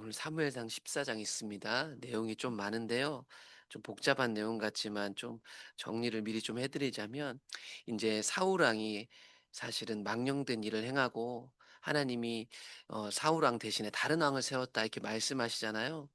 오늘 사무엘상 14장 있습니다. 내용이 좀 많은데요. 좀 복잡한 내용 같지만 좀 정리를 미리 좀 해드리자면, 이제 사울 왕이 사실은 망령된 일을 행하고 하나님이 사울 왕 대신에 다른 왕을 세웠다 이렇게 말씀하시잖아요.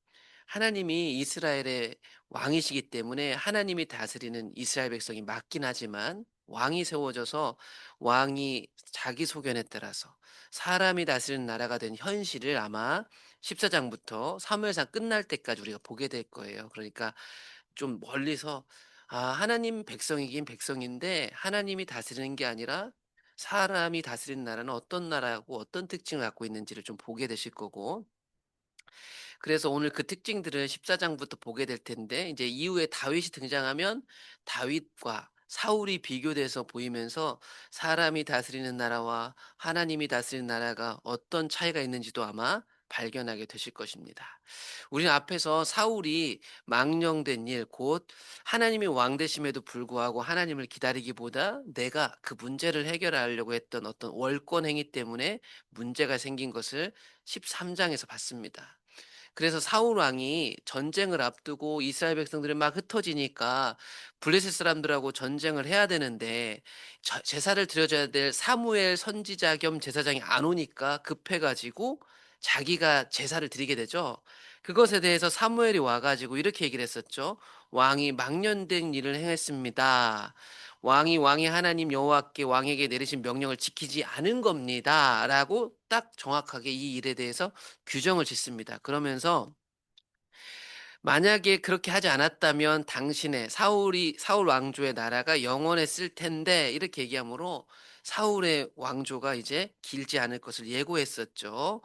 하나님이 이스라엘의 왕이시기 때문에 하나님이 다스리는 이스라엘 백성이 맞긴 하지만, 왕이 세워져서 왕이 자기 소견에 따라서 사람이 다스리는 나라가 된 현실을 아마 14장부터 사무엘상 끝날 때까지 우리가 보게 될 거예요. 그러니까 좀 멀리서, 하나님 백성이긴 백성인데 하나님이 다스리는 게 아니라 사람이 다스리는 나라는 어떤 나라고 어떤 특징을 갖고 있는지를 좀 보게 되실 거고, 그래서 오늘 그 특징들을 14장부터 보게 될 텐데, 이제 이후에 다윗이 등장하면 다윗과 사울이 비교돼서 보이면서 사람이 다스리는 나라와 하나님이 다스리는 나라가 어떤 차이가 있는지도 아마 발견하게 되실 것입니다. 우리는 앞에서 사울이 망령된 일, 곧 하나님이 왕 되심에도 불구하고 하나님을 기다리기보다 내가 그 문제를 해결하려고 했던 어떤 월권 행위 때문에 문제가 생긴 것을 13장에서 봤습니다. 그래서 사울 왕이 전쟁을 앞두고 이스라엘 백성들이 막 흩어지니까 블레셋 사람들하고 전쟁을 해야 되는데, 제사를 드려줘야 될 사무엘 선지자 겸 제사장이 안 오니까 급해 가지고 자기가 제사를 드리게 되죠. 그것에 대해서 사무엘이 와 가지고 이렇게 얘기를 했었죠. "왕이 망령된 일을 행했습니다. 왕이 하나님 여호와께 왕에게 내리신 명령을 지키지 않은 겁니다."라고 딱 정확하게 이 일에 대해서 규정을 짓습니다. 그러면서 만약에 그렇게 하지 않았다면 당신의 사울 왕조의 나라가 영원했을 텐데, 이렇게 얘기하므로 사울의 왕조가 이제 길지 않을 것을 예고했었죠.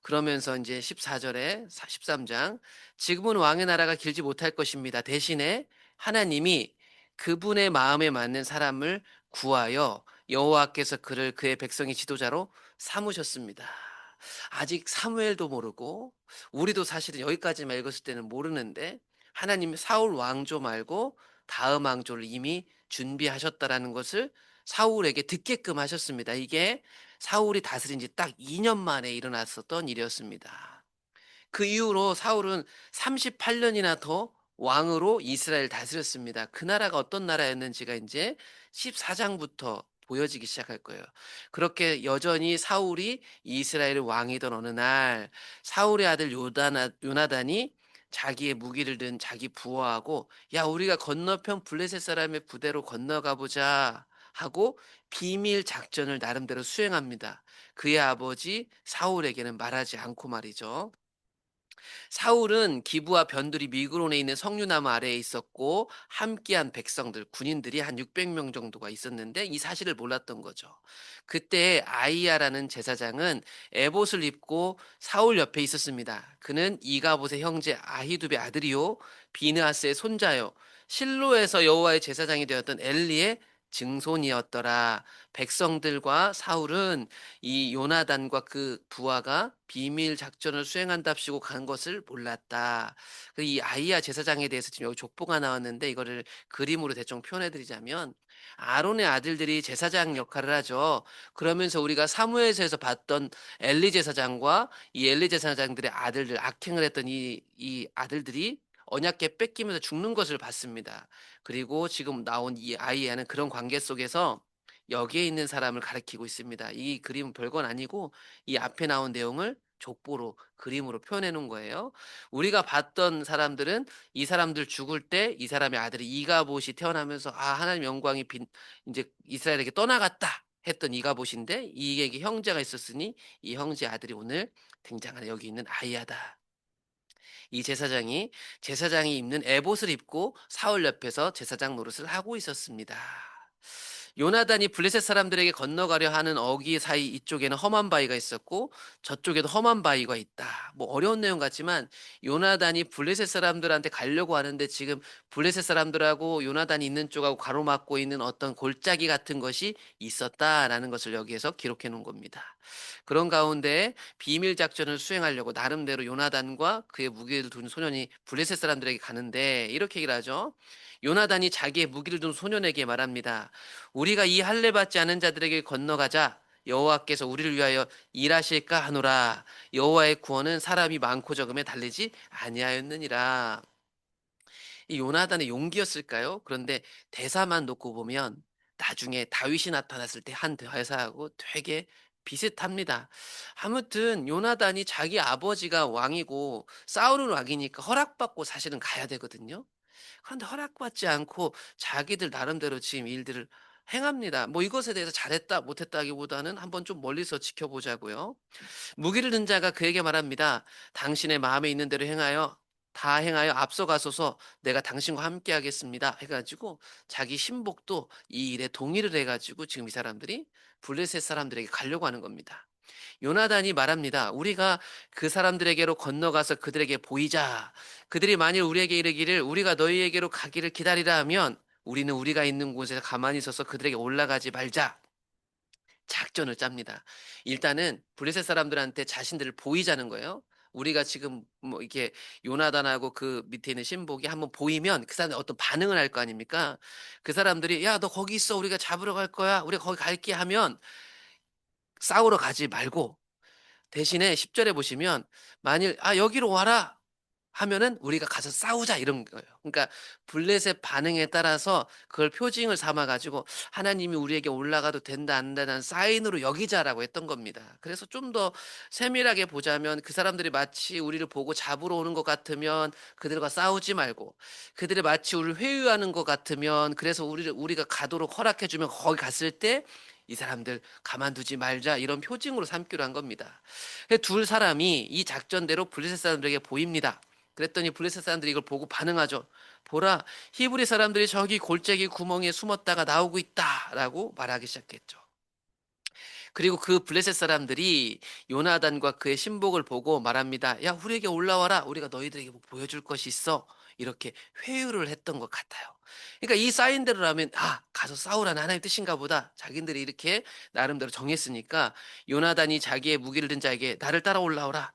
그러면서 이제 14절에 13장, 지금은 왕의 나라가 길지 못할 것입니다. 대신에 하나님이 그분의 마음에 맞는 사람을 구하여 여호와께서 그를 그의 백성의 지도자로 삼으셨습니다. 아직 사무엘도 모르고 우리도 사실은 여기까지만 읽었을 때는 모르는데, 하나님이 사울 왕조 말고 다음 왕조를 이미 준비하셨다라는 것을 사울에게 듣게끔 하셨습니다. 이게 사울이 다스린 지 딱 2년 만에 일어났었던 일이었습니다. 그 이후로 사울은 38년이나 더 왕으로 이스라엘 다스렸습니다. 그 나라가 어떤 나라였는지가 이제 14장부터 보여지기 시작할 거예요. 그렇게 여전히 사울이 이스라엘의 왕이던 어느 날, 사울의 아들 요나단이 자기의 무기를 든 자기 부하하고, 야, 우리가 건너편 블레셋 사람의 부대로 건너가 보자 하고 비밀 작전을 나름대로 수행합니다. 그의 아버지 사울에게는 말하지 않고 말이죠. 사울은 기브와 변두리 미그론에 있는 석류나무 아래에 있었고, 함께한 백성들, 군인들이 한 600명 정도가 있었는데 이 사실을 몰랐던 거죠. 그때 아이야라는 제사장은 에봇을 입고 사울 옆에 있었습니다. 그는 이가봇의 형제 아히두베 아들이요 비느하스의 손자요 실로에서 여호와의 제사장이 되었던 엘리의 증손이었더라. 백성들과 사울은 이 요나단과 그 부하가 비밀 작전을 수행한답시고 간 것을 몰랐다. 이 아이야 제사장에 대해서 지금 여기 족보가 나왔는데, 이거를 그림으로 대충 표현해 드리자면, 아론의 아들들이 제사장 역할을 하죠. 그러면서 우리가 사무엘서에서 봤던 엘리 제사장과 이 엘리 제사장들의 아들들, 악행을 했던 이 아들들이 언약궤 뺏기면서 죽는 것을 봤습니다. 그리고 지금 나온 이 아이야는 그런 관계 속에서 여기에 있는 사람을 가리키고 있습니다. 이 그림은 별건 아니고 이 앞에 나온 내용을 족보로 그림으로 표현해 놓은 거예요. 우리가 봤던 사람들은 이 사람들 죽을 때 이 사람의 아들이 이가봇이 태어나면서, 하나님 영광이 이제 이스라엘에게 떠나갔다 했던 이가봇인데, 이에게 형제가 있었으니 이 형제 아들이 오늘 등장하는 여기 있는 아이야다. 이 제사장이 입는 에봇을 입고 사울 옆에서 제사장 노릇을 하고 있었습니다. 요나단이 블레셋 사람들에게 건너가려 하는 어귀 사이 이쪽에는 험한 바위가 있었고 저쪽에도 험한 바위가 있다. 뭐 어려운 내용 같지만, 요나단이 블레셋 사람들한테 가려고 하는데 지금 블레셋 사람들하고 요나단이 있는 쪽하고 가로막고 있는 어떤 골짜기 같은 것이 있었다라는 것을 여기에서 기록해 놓은 겁니다. 그런 가운데 비밀 작전을 수행하려고 나름대로 요나단과 그의 무기를 둔 소년이 블레셋 사람들에게 가는데, 이렇게 얘기를 하죠. 요나단이 자기의 무기를 둔 소년에게 말합니다. 우리가 이 할례 받지 않은 자들에게 건너가자. 여호와께서 우리를 위하여 일하실까 하노라. 여호와의 구원은 사람이 많고 적음에 달리지 아니하였느니라. 이 요나단의 용기였을까요? 그런데 대사만 놓고 보면 나중에 다윗이 나타났을 때 한 대사하고 되게 비슷합니다. 아무튼 요나단이 자기 아버지가 왕이고 사울은 왕이니까 허락받고 사실은 가야 되거든요. 그런데 허락받지 않고 자기들 나름대로 지금 일들을 행합니다. 뭐 이것에 대해서 잘했다 못했다기보다는 한번 좀 멀리서 지켜보자고요. 무기를 든 자가 그에게 말합니다. 당신의 마음에 있는 대로 행하여 다 행하여 앞서가소서, 내가 당신과 함께 하겠습니다. 해 가지고 자기 신복도 이 일에 동의를 해 가지고 지금 이 사람들이 블레셋 사람들에게 가려고 하는 겁니다. 요나단이 말합니다. "우리가 그 사람들에게로 건너가서 그들에게 보이자. 그들이 만일 우리에게 이르기를 우리가 너희에게로 가기를 기다리라 하면 우리는 우리가 있는 곳에서 가만히 있어서 그들에게 올라가지 말자." 작전을 짭니다. 일단은 블레셋 사람들한테 자신들을 보이자는 거예요. 우리가 지금 뭐 이렇게 요나단하고 그 밑에 있는 신복이 한번 보이면 그 사람들이 어떤 반응을 할 거 아닙니까? 그 사람들이 "야, 너 거기 있어. 우리가 잡으러 갈 거야. 우리가 거기 갈게." 하면 싸우러 가지 말고 대신에 10 절에 보시면 만일 "아, 여기로 와라." 하면은 "우리가 가서 싸우자." 이런 거예요. 그러니까 블레셋 반응에 따라서 그걸 표징을 삼아 가지고 "하나님이 우리에게 올라가도 된다 안 된다는 사인으로 여기자."라고 했던 겁니다. 그래서 좀 더 세밀하게 보자면 그 사람들이 마치 우리를 보고 잡으러 오는 것 같으면 그들과 싸우지 말고, 그들이 마치 우리를 회유하는 것 같으면 그래서 우리가 가도록 허락해 주면 거기 갔을 때 이 사람들 가만두지 말자, 이런 표징으로 삼기로 한 겁니다. 두 사람이 이 작전대로 블레셋 사람들에게 보입니다. 그랬더니 블레셋 사람들이 이걸 보고 반응하죠. "보라, 히브리 사람들이 저기 골짜기 구멍에 숨었다가 나오고 있다."라고 말하기 시작했죠. 그리고 그 블레셋 사람들이 요나단과 그의 신복을 보고 말합니다. "야, 우리에게 올라와라. 우리가 너희들에게 뭐 보여줄 것이 있어." 이렇게 회유를 했던 것 같아요. 그러니까 이 사인대로라면 '아, 가서 싸우라는 하나님의 뜻인가 보다.' 자기들이 이렇게 나름대로 정했으니까 요나단이 자기의 무기를 든 자에게 "나를 따라 올라오라.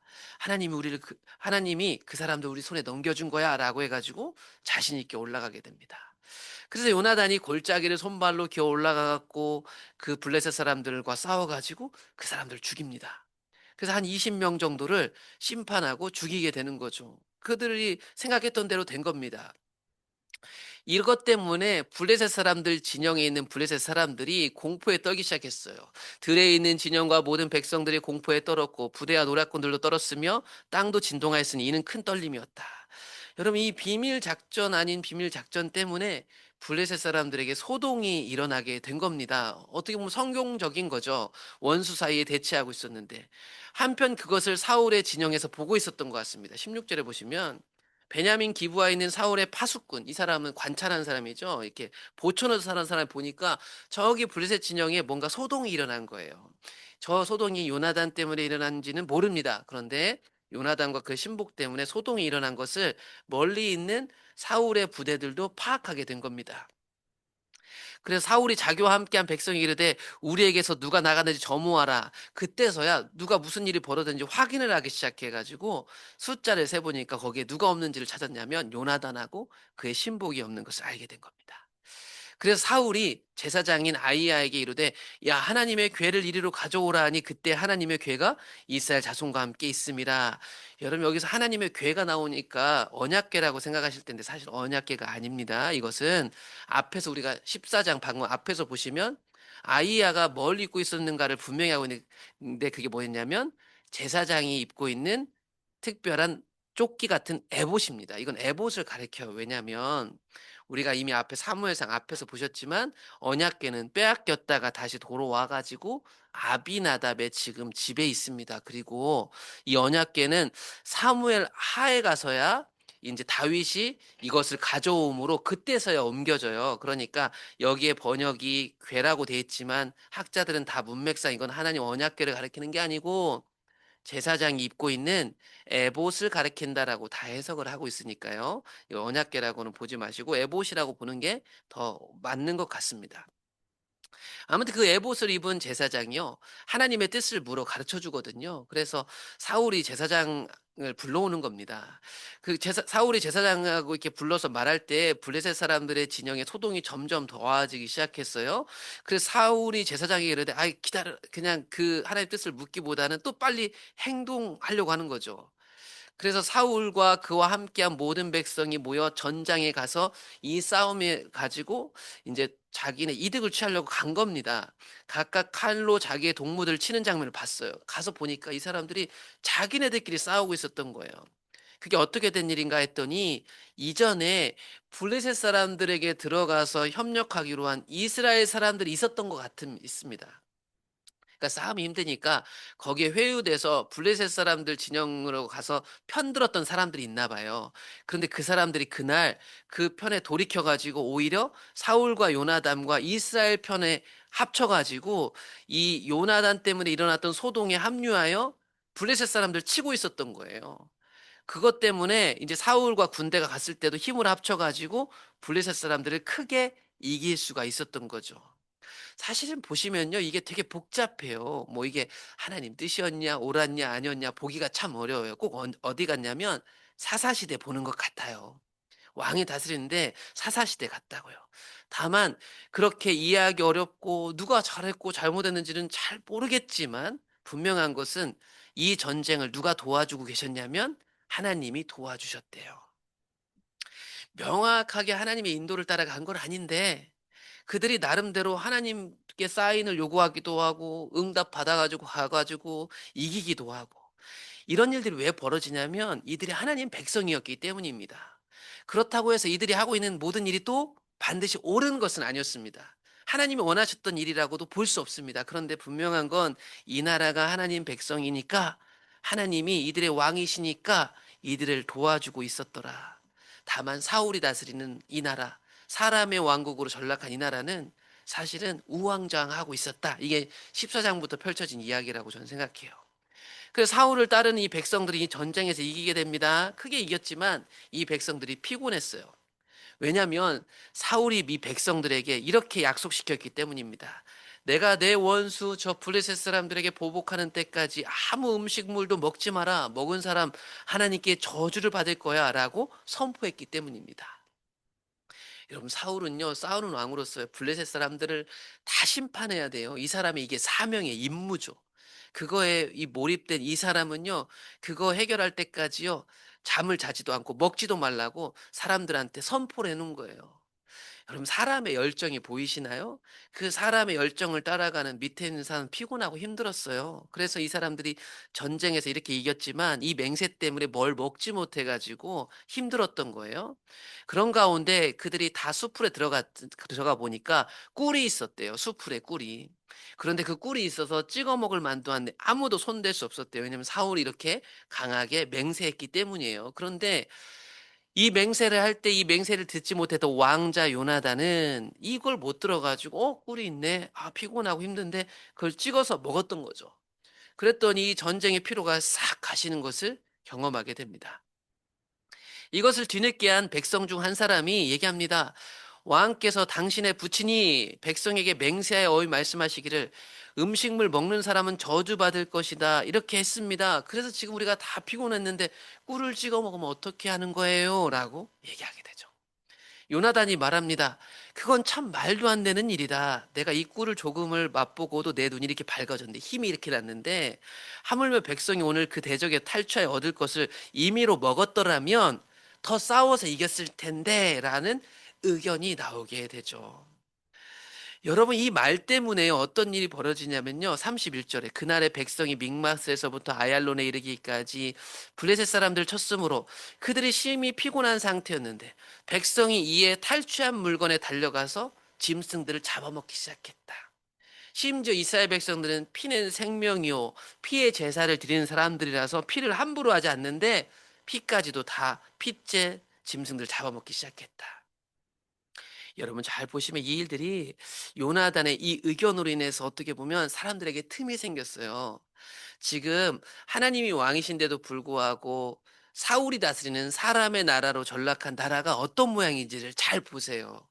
하나님이 그 사람들 우리 손에 넘겨준 거야."라고 해 가지고 자신 있게 올라가게 됩니다. 그래서 요나단이 골짜기를 손발로 기어 올라가 갖고 그 블레셋 사람들과 싸워 가지고 그 사람들을 죽입니다. 그래서 한 20명 정도를 심판하고 죽이게 되는 거죠. 그들이 생각했던 대로 된 겁니다. 이것 때문에 블레셋 사람들 진영에 있는 블레셋 사람들이 공포에 떨기 시작했어요. 들에 있는 진영과 모든 백성들이 공포에 떨었고 부대와 노략군들도 떨었으며 땅도 진동하였으니 이는 큰 떨림이었다. 여러분, 이 비밀 작전 아닌 비밀 작전 때문에 블레셋 사람들에게 소동이 일어나게 된 겁니다. 어떻게 보면 성경적인 거죠. 원수 사이에 대치하고 있었는데 한편 그것을 사울의 진영에서 보고 있었던 것 같습니다. 16절에 보시면 베냐민 기브아에 있는 사울의 파수꾼, 이 사람은 관찰하는 사람이죠. 이렇게 보초노에서 사는 사람을 보니까 저기 블레셋 진영에 뭔가 소동이 일어난 거예요. 저 소동이 요나단 때문에 일어난지는 모릅니다. 그런데 요나단과 그 신복 때문에 소동이 일어난 것을 멀리 있는 사울의 부대들도 파악하게 된 겁니다. 그래서 사울이 자기와 함께한 백성이 이르되 우리에게서 누가 나가는지 점호하라. 그때서야 누가 무슨 일이 벌어졌는지 확인을 하기 시작해 가지고 숫자를 세 보니까 거기에 누가 없는지를 찾았냐면 요나단하고 그의 신복이 없는 것을 알게 된 겁니다. 그래서 사울이 제사장인 아이야에게 이르되 야, 하나님의 궤를 이리로 가져오라 하니 그때 하나님의 궤가 이스라엘 자손과 함께 있음이라. 여러분, 여기서 하나님의 궤가 나오니까 언약궤라고 생각하실 텐데 사실 언약궤가 아닙니다. 이것은 앞에서 우리가 14장 방금 앞에서 보시면 아이야가 뭘 입고 있었는가를 분명히 하고 있는데 그게 뭐였냐면 제사장이 입고 있는 특별한 조끼 같은 에봇입니다. 이건 에봇을 가리켜요. 왜냐하면 우리가 이미 앞에 사무엘상 앞에서 보셨지만 언약궤는 빼앗겼다가 다시 돌아와 가지고 아비나답의 지금 집에 있습니다. 그리고 이 언약궤는 사무엘 하에 가서야 인제 다윗이 이것을 가져옴으로 그때서야 옮겨져요. 그러니까 여기에 번역이 궤라고 돼 있지만 학자들은 다 문맥상 이건 하나님 언약궤를 가리키는 게 아니고 제사장이 입고 있는 에봇을 가리킨다라고 다 해석을 하고 있으니까요. 이 언약궤라고는 보지 마시고 에봇이라고 보는 게 더 맞는 것 같습니다. 아무튼 그 에봇을 입은 제사장이요, 하나님의 뜻을 물어 가르쳐 주거든요. 그래서 사울이 제사장 불러오는 겁니다. 그 제사 사울이 제사장하고 이렇게 불러서 말할 때 블레셋 사람들의 진영에 소동이 점점 더해지기 시작했어요. 그래서 사울이 제사장에게 이르되 "아이 기다려." 그냥 그 하나님의 뜻을 묻기보다는 또 빨리 행동하려고 하는 거죠. 그래서 사울과 그와 함께한 모든 백성이 모여 전장에 가서 이 싸움에 가지고 인제 자기네 이득을 취하려고 간 겁니다. 각각 칼로 자기의 동무들을 치는 장면을 봤어요. 가서 보니까 이 사람들이 자기네들끼리 싸우고 있었던 거예요. 그게 어떻게 된 일인가 했더니 이전에 블레셋 사람들에게 들어가서 협력하기로 한 이스라엘 사람들이 있었던 것 같음 있습니다. 그러니까 싸움이 힘드니까 거기에 회유돼서 블레셋 사람들 진영으로 가서 편들었던 사람들이 있나 봐요. 그런데 그 사람들이 그날 그 편에 돌이켜 가지고 오히려 사울과 요나단과 이스라엘 편에 합쳐 가지고 이 요나단 때문에 일어났던 소동에 합류하여 블레셋 사람들 치고 있었던 거예요. 그것 때문에 이제 사울과 군대가 갔을 때도 힘을 합쳐 가지고 블레셋 사람들을 크게 이길 수가 있었던 거죠. 사실은 보시면요. 이게 되게 복잡해요. 뭐 이게 하나님 뜻이었냐 옳았냐 아니었냐 보기가 참 어려워요. 꼭 어디 갔냐면 사사시대 보는 것 같아요. 왕이 다스리는데 사사시대 같다고요. 다만 그렇게 이해하기 어렵고 누가 잘했고 잘못했는지는 잘 모르겠지만 분명한 것은 이 전쟁을 누가 도와주고 계셨냐면 하나님이 도와주셨대요. 명확하게 하나님의 인도를 따라간 건 아닌데 그들이 나름대로 하나님께 사인을 요구하기도 하고 응답 받아 가지고 가 가지고 이기기도 하고 이런 일들이 왜 벌어지냐면 이들이 하나님 백성이었기 때문입니다. 그렇다고 해서 이들이 하고 있는 모든 일이 또 반드시 옳은 것은 아니었습니다. 하나님이 원하셨던 일이라고도 볼 수 없습니다. 그런데 분명한 건 이 나라가 하나님 백성이니까 하나님이 이들의 왕이시니까 이들을 도와주고 있었더라. 다만 사울이 다스리는 이 나라, 사람의 왕국으로 전락한 이 나라는 사실은 우왕좌왕하고 있었다. 이게 14장부터 펼쳐진 이야기라고 저는 생각해요. 그래서 사울을 따르는 이 백성들이 이 전쟁에서 이기게 됩니다. 크게 이겼지만 이 백성들이 피곤했어요. 왜냐하면 사울이 이 백성들에게 이렇게 약속시켰기 때문입니다. 내가 내 원수 저 블레셋 사람들에게 보복하는 때까지 아무 음식물도 먹지 마라. 먹은 사람 하나님께 저주를 받을 거야라고 선포했기 때문입니다. 여러분 사울은요 싸우는 왕으로서 블레셋 사람들을 다 심판해야 돼요. 이 사람의 이게 사명의 임무죠. 그거에 이 몰입된 이 사람은요 그거 해결할 때까지요 잠을 자지도 않고 먹지도 말라고 사람들한테 선포를 해놓은 거예요. 여러분 사람의 열정이 보이시나요? 그 사람의 열정을 따라가는 밑에 있는 사람은 피곤하고 힘들었어요. 그래서 이 사람들이 전쟁에서 이렇게 이겼지만 이 맹세 때문에 뭘 먹지 못해 가지고 힘들었던 거예요. 그런 가운데 그들이 다 수풀에 들어가 보니까 꿀이 있었대요, 수풀에 꿀이. 그런데 그 꿀이 있어서 찍어 먹을 만도 한데 아무도 손댈 수 없었대요. 왜냐하면 사울이 이렇게 강하게 맹세했기 때문이에요. 그런데 이 맹세를 할 때 이 맹세를 듣지 못했던 왕자 요나단은 이걸 못 들어 가지고 '어 꿀이 있네. 아 피곤하고 힘든데.' 그걸 찍어서 먹었던 거죠. 그랬더니 이 전쟁의 피로가 싹 가시는 것을 경험하게 됩니다. 이것을 뒤늦게 한 백성 중 한 사람이 얘기합니다. "왕께서 당신의 부친이 백성에게 맹세하여 어이 말씀하시기를 음식물 먹는 사람은 저주받을 것이다." 이렇게 했습니다. "그래서 지금 우리가 다 피곤했는데 꿀을 찍어 먹으면 어떻게 하는 거예요?" 라고 얘기하게 되죠. 요나단이 말합니다. "그건 참 말도 안 되는 일이다. 내가 이 꿀을 조금을 맛보고도 내 눈이 이렇게 밝아졌는데 힘이 이렇게 났는데 하물며 백성이 오늘 그 대적에 탈취하여 얻을 것을 임의로 먹었더라면 더 싸워서 이겼을 텐데."라는 의견이 나오게 되죠. 여러분 이 말 때문에 어떤 일이 벌어지냐면요. 31절에 그날의 백성이 믹마스에서부터 아얄론에 이르기까지 블레셋 사람들 쳤으므로 그들이 심히 피곤한 상태였는데 백성이 이에 탈취한 물건에 달려가서 짐승들을 잡아먹기 시작했다. 심지어 이스라엘 백성들은 피는 생명이요 피의 제사를 드리는 사람들이라서 피를 함부로 하지 않는데 피까지도 다 피째 짐승들 잡아먹기 시작했다. 여러분 잘 보시면 이 일들이 요나단의 이 의견으로 인해서 어떻게 보면 사람들에게 틈이 생겼어요. 지금 하나님이 왕이신데도 불구하고 사울이 다스리는 사람의 나라로 전락한 나라가 어떤 모양인지를 잘 보세요.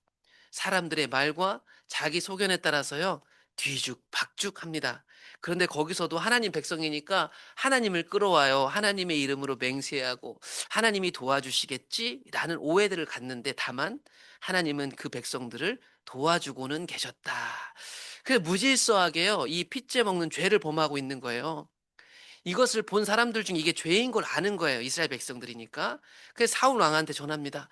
사람들의 말과 자기 소견에 따라서요 뒤죽박죽합니다. 그런데 거기서도 하나님 백성이니까 하나님을 끌어와요. 하나님의 이름으로 맹세하고 '하나님이 도와주시겠지.'라는 오해들을 갖는데, 다만 하나님은 그 백성들을 도와주고는 계셨다. 그 무질서하게요, 이 핏째 먹는 죄를 범하고 있는 거예요. 이것을 본 사람들 중에 이게 죄인 걸 아는 거예요, 이스라엘 백성들이니까. 그래서 사울 왕한테 전합니다.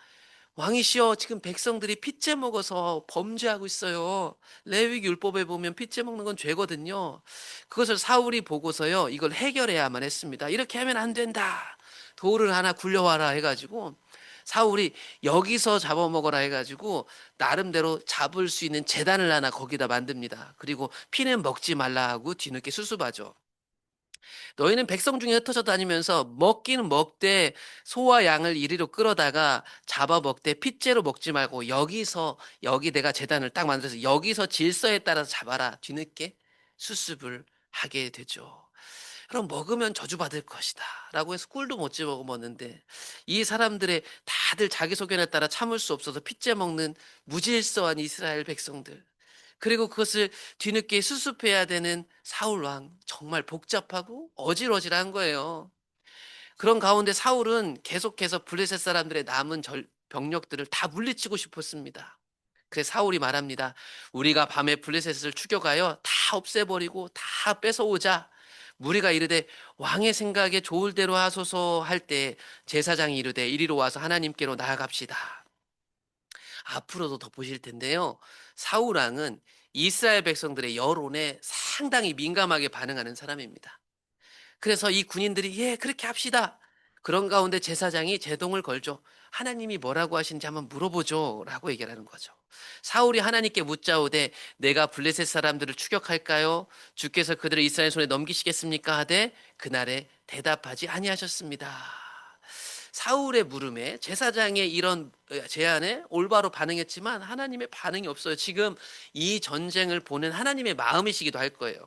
"왕이시여, 지금 백성들이 핏째 먹어서 범죄하고 있어요." 레위기 율법에 보면 핏째 먹는 건 죄거든요. 그것을 사울이 보고서요, 이걸 해결해야만 했습니다. "이렇게 하면 안 된다. 돌을 하나 굴려와라." 해 가지고 사울이 "여기서 잡아먹어라." 해 가지고 나름대로 잡을 수 있는 제단을 하나 거기다 만듭니다. 그리고 "피는 먹지 말라." 하고 뒤늦게 수습하죠. "너희는 백성 중에 흩어져 다니면서 먹기는 먹되 소와 양을 이리로 끌어다가 잡아 먹되 핏째로 먹지 말고 여기 내가 제단을 딱 만들어서 여기서 질서에 따라서 잡아라." 뒤늦게 수습을 하게 되죠. "그럼 먹으면 저주받을 것이다." 라고 해서 꿀도 못 집어 먹는데, 이 사람들의 다들 자기 소견에 따라 참을 수 없어서 핏째 먹는 무질서한 이스라엘 백성들, 그리고 그것을 뒤늦게 수습해야 되는 사울 왕, 정말 복잡하고 어질어질한 거예요. 그런 가운데 사울은 계속해서 블레셋 사람들의 남은 병력들을 다 물리치고 싶었습니다. 그래서 사울이 말합니다. "우리가 밤에 블레셋을 추격하여 다 없애버리고 다 뺏어오자." 무리가 이르되 "왕의 생각에 좋을 대로 하소서." 할 때 제사장이 이르되 "이리로 와서 하나님께로 나아갑시다." 앞으로도 더 보실 텐데요, 사울 왕은 이스라엘 백성들의 여론에 상당히 민감하게 반응하는 사람입니다. 그래서 이 군인들이 "예, 그렇게 합시다." 그런 가운데 제사장이 제동을 걸죠. "하나님이 뭐라고 하시는지 한번 물어보죠." 라고 얘기를 하는 거죠. 사울이 하나님께 묻자오되 "내가 블레셋 사람들을 추격할까요? 주께서 그들을 이스라엘 손에 넘기시겠습니까?" 하되 그날에 대답하지 아니하셨습니다. 사울의 물음에, 제사장의 이런 제안에 올바로 반응했지만 하나님의 반응이 없어요. 지금 이 전쟁을 보는 하나님의 마음이시기도 할 거예요.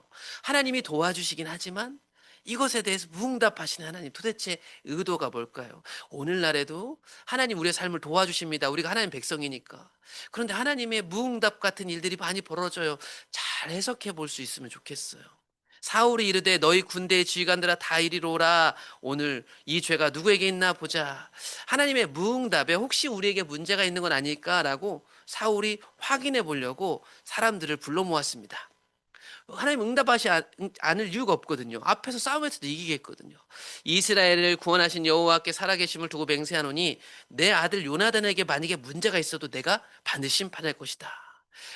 하나님이 도와주시긴 하지만 이것에 대해서 무응답하시는 하나님, 도대체 의도가 뭘까요? 오늘날에도 하나님 우리의 삶을 도와주십니다. 우리가 하나님 백성이니까. 그런데 하나님의 무응답 같은 일들이 많이 벌어져요. 잘 해석해 볼 수 있으면 좋겠어요. 사울이 이르되 "너희 군대의 지휘관들아 다 이리로 오라. 오늘 이 죄가 누구에게 있나 보자." 하나님의 무응답에 혹시 우리에게 문제가 있는 건 아닐까라고 사울이 확인해 보려고 사람들을 불러 모았습니다. 하나님 응답하지 않을 이유가 없거든요. 앞에서 싸움에서도 이기겠거든요. "이스라엘을 구원하신 여호와께 살아계심을 두고 맹세하노니 내 아들 요나단에게 만약에 문제가 있어도 내가 반드시 심판할 것이다."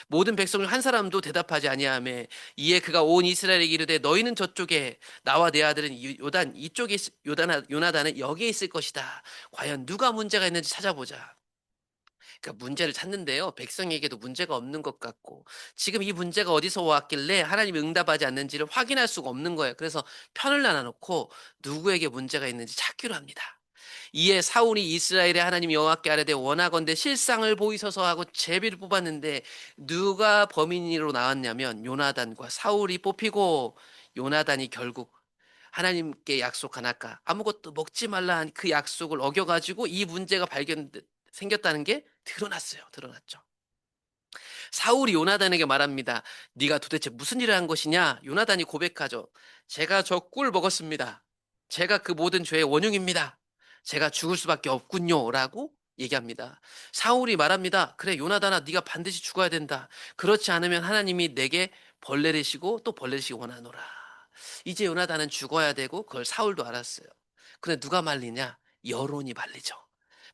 모든 백성 중 한 사람도 대답하지 아니하매 이에 그가 온 이스라엘에게 이르되 "너희는 저쪽에, 나와 내 아들은 요단 이쪽에 요나단은 여기에 있을 것이다. 과연 누가 문제가 있는지 찾아보자." 그러니까 문제를 찾는데요, 백성에게도 문제가 없는 것 같고 지금 이 문제가 어디서 왔길래 하나님이 응답하지 않는지를 확인할 수가 없는 거예요. 그래서 편을 나눠 놓고 누구에게 문제가 있는지 찾기로 합니다. 이에 사울이 이스라엘의 하나님 여호와께 아뢰되 "원하건대 실상을 보이소서." 하고 제비를 뽑았는데 누가 범인으로 나왔냐면 요나단과 사울이 뽑히고, 요나단이 결국 하나님께 약속한 아까 아무것도 먹지 말라 한 그 약속을 어겨 가지고 이 문제가 생겼다는 게 드러났어요. 드러났죠. 사울이 요나단에게 말합니다. "네가 도대체 무슨 일을 한 것이냐?" 요나단이 고백하죠. "제가 저 꿀 먹었습니다. 제가 그 모든 죄의 원흉입니다. 제가 죽을 수밖에 없군요." 라고 얘기합니다. 사울이 말합니다. "그래 요나단아, 네가 반드시 죽어야 된다. 그렇지 않으면 하나님이 내게 벌레를 시고 또 벌레를 시기 원하노라." 이제 요나단은 죽어야 되고 그걸 사울도 알았어요. 근데 누가 말리냐? 여론이 말리죠.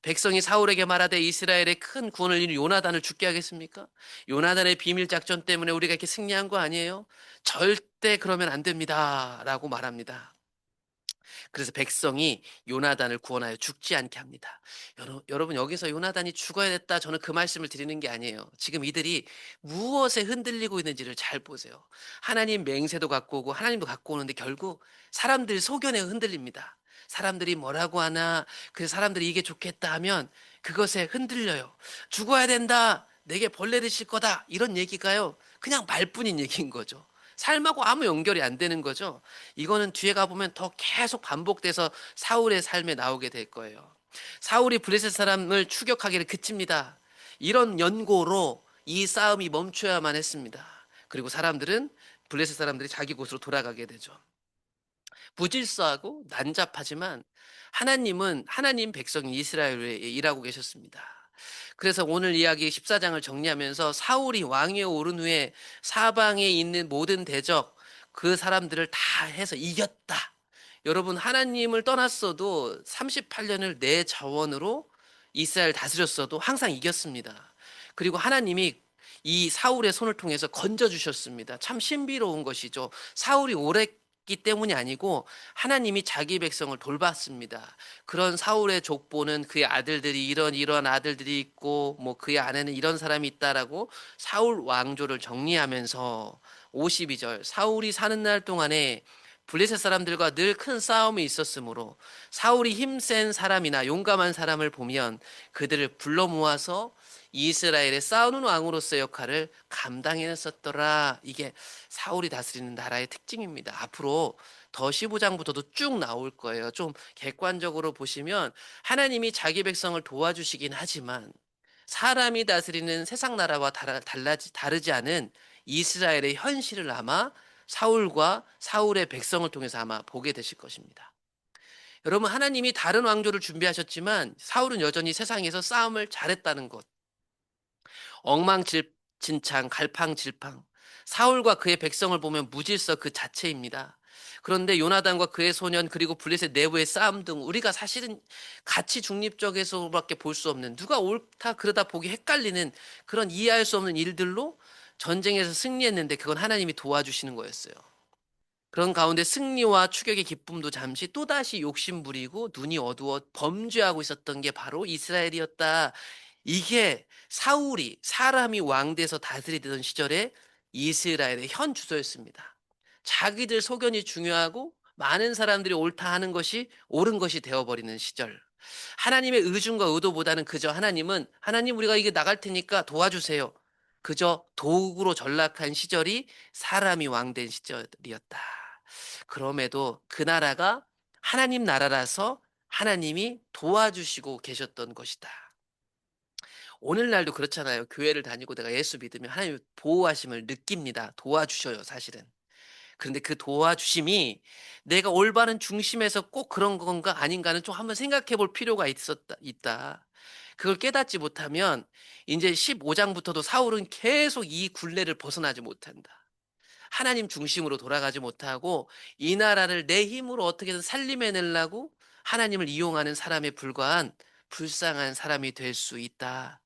백성이 사울에게 말하되 "이스라엘의 큰 구원을 이룬 요나단을 죽게 하겠습니까? 요나단의 비밀 작전 때문에 우리가 이렇게 승리한 거 아니에요? 절대 그러면 안 됩니다." 라고 말합니다. 그래서 백성이 요나단을 구원하여 죽지 않게 합니다. 여러분, 여기서 요나단이 죽어야 됐다, 저는 그 말씀을 드리는 게 아니에요. 지금 이들이 무엇에 흔들리고 있는지를 잘 보세요. 하나님 맹세도 갖고 오고 하나님도 갖고 오는데 결국 사람들 소견에 흔들립니다. 사람들이 뭐라고 하나, 그 사람들이 이게 좋겠다 하면 그것에 흔들려요. "죽어야 된다, 내게 벌레를 실 거다." 이런 얘기가요, 그냥 말뿐인 얘기인 거죠. 삶하고 아무 연결이 안 되는 거죠. 이거는 뒤에 가보면 더 계속 반복돼서 사울의 삶에 나오게 될 거예요. 사울이 블레셋 사람을 추격하기를 그칩니다. 이런 연고로 이 싸움이 멈춰야만 했습니다. 그리고 사람들은 블레셋 사람들이 자기 곳으로 돌아가게 되죠. 무질서하고 난잡하지만 하나님은 하나님 백성인 이스라엘에 일하고 계셨습니다. 그래서 오늘 이야기 14장을 정리하면서 사울이 왕위에 오른 후에 사방에 있는 모든 대적 그 사람들을 다 해서 이겼다. 여러분 하나님을 떠났어도 38년을 내 자원으로 이스라엘 다스렸어도 항상 이겼습니다. 그리고 하나님이 이 사울의 손을 통해서 건져 주셨습니다. 참 신비로운 것이죠. 사울이 오랬기 때문이 아니고 하나님이 자기 백성을 돌봤습니다. 그런 사울의 족보는 그의 아들들이 이런 아들들이 있고 뭐 그의 아내는 이런 사람이 있다라고 사울 왕조를 정리하면서 52절 사울이 사는 날 동안에 블레셋 사람들과 늘 큰 싸움이 있었으므로 사울이 힘센 사람이나 용감한 사람을 보면 그들을 불러 모아서 이스라엘의 싸우는 왕으로서의 역할을 감당해냈었더라. 이게 사울이 다스리는 나라의 특징입니다. 앞으로 더 15장부터도 쭉 나올 거예요. 좀 객관적으로 보시면 하나님이 자기 백성을 도와주시긴 하지만 사람이 다스리는 세상 나라와 다르지 않은 이스라엘의 현실을 아마 사울과 사울의 백성을 통해서 아마 보게 되실 것입니다. 여러분, 하나님이 다른 왕조를 준비하셨지만 사울은 여전히 세상에서 싸움을 잘했다는 것. 엉망진창, 갈팡질팡. 사울과 그의 백성을 보면 무질서 그 자체입니다. 그런데 요나단과 그의 소년 그리고 블레셋 내부의 싸움 등 우리가 사실은 가치 중립적에서밖에 볼 수 없는 누가 옳다 그러다 보기 헷갈리는 그런 이해할 수 없는 일들로 전쟁에서 승리했는데 그건 하나님이 도와주시는 거였어요. 그런 가운데 승리와 추격의 기쁨도 잠시 또다시 욕심부리고 눈이 어두워 범죄하고 있었던 게 바로 이스라엘이었다. 이게 사울이 사람이 왕돼서 다스리던 시절에 이스라엘의 현 주소였습니다. 자기들 소견이 중요하고 많은 사람들이 옳다 하는 것이 옳은 것이 되어버리는 시절. 하나님의 의중과 의도보다는 그저 하나님 우리가 이게 나갈 테니까 도와주세요. 그저 도구로 전락한 시절이 사람이 왕된 시절이었다. 그럼에도 그 나라가 하나님 나라라서 하나님이 도와주시고 계셨던 것이다. 오늘날도 그렇잖아요. 교회를 다니고 내가 예수 믿으면 하나님 보호하심을 느낍니다. 도와주셔요, 사실은. 그런데 그 도와주심이 내가 올바른 중심에서 꼭 그런 건가 아닌가는 좀 한번 생각해 볼 필요가 있다. 그걸 깨닫지 못하면 이제 15장부터도 사울은 계속 이 굴레를 벗어나지 못한다. 하나님 중심으로 돌아가지 못하고 이 나라를 내 힘으로 어떻게든 살림해내려고 하나님을 이용하는 사람에 불과한 불쌍한 사람이 될 수 있다.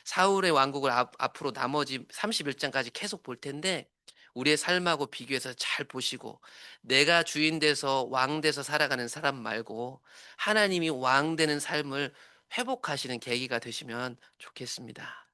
사울의 왕국을 앞으로 나머지 31장까지 계속 볼 텐데 우리의 삶하고 비교해서 잘 보시고 내가 주인 돼서 왕 돼서 살아가는 사람 말고 하나님이 왕 되는 삶을 회복하시는 계기가 되시면 좋겠습니다.